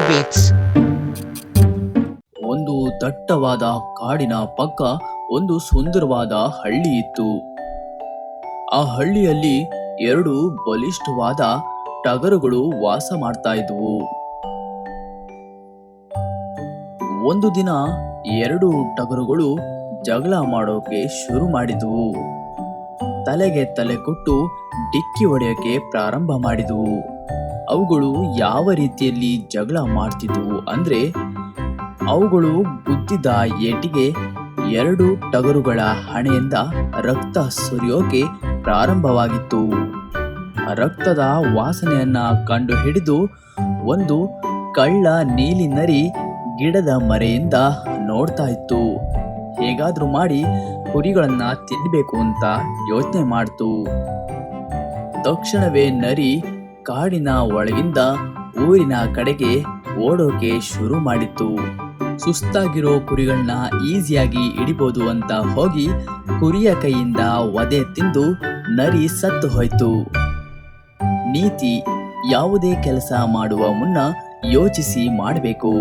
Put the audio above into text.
Beats. ಒಂದು ದಟ್ಟವಾದ ಕಾಡಿನ ಪಕ್ಕ ಒಂದು ಸುಂದರವಾದ ಹಳ್ಳಿ ಇತ್ತು. ಆ ಹಳ್ಳಿಯಲ್ಲಿ ಎರಡು ಬಲಿಷ್ಠವಾದ ಟಗರುಗಳು ವಾಸ ಮಾಡ್ತಾ ಇದ್ವು. ಒಂದು ದಿನ ಎರಡು ಟಗರುಗಳು ಜಗಳ ಮಾಡೋಕೆ ಶುರು ಮಾಡಿದ್ವು. ತಲೆಗೆ ತಲೆ ಕೊಟ್ಟು ಡಿಕ್ಕಿ ಹೊಡೆಯೋಕೆ ಪ್ರಾರಂಭ ಮಾಡಿದ್ವು. ಅವುಗಳು ಯಾವ ರೀತಿಯಲ್ಲಿ ಜಗಳ ಮಾಡ್ತಿದ್ವು ಅಂದ್ರೆ, ಅವುಗಳು ಗುದ್ದಿದ ಏಟಿಗೆ ಎರಡು ಟಗರುಗಳ ಹಣೆಯಿಂದ ರಕ್ತ ಸುರಿಯೋಕೆ ಪ್ರಾರಂಭವಾಗಿತ್ತು. ರಕ್ತದ ವಾಸನೆಯನ್ನ ಕಂಡು ಹಿಡಿದು ಒಂದು ಕಳ್ಳ ನೀಲಿ ನರಿ ಗಿಡದ ಮರೆಯಿಂದ ನೋಡ್ತಾ ಇತ್ತು. ಹೇಗಾದ್ರೂ ಮಾಡಿ ಕುರಿಗಳನ್ನ ತಿನ್ನಬೇಕು ಅಂತ ಯೋಚನೆ ಮಾಡ್ತು. ತಕ್ಷಣವೇ ನರಿ ಕಾಡಿನ ಒಳಗಿಂದ ಊರಿನ ಕಡೆಗೆ ಓಡೋಕೆ ಶುರು ಮಾಡಿತ್ತು. ಸುಸ್ತಾಗಿರೋ ಕುರಿಗಳನ್ನ ಈಸಿಯಾಗಿ ಹಿಡಿಬೋದು ಅಂತ ಹೋಗಿ ಕುರಿಯ ಕೈಯಿಂದ ವಧೆ ತಿಂದು ನರಿ ಸತ್ತು ಹೋಯ್ತು. ನೀತಿ: ಯಾವುದೇ ಕೆಲಸ ಮಾಡುವ ಮುನ್ನ ಯೋಚಿಸಿ ಮಾಡಬೇಕು.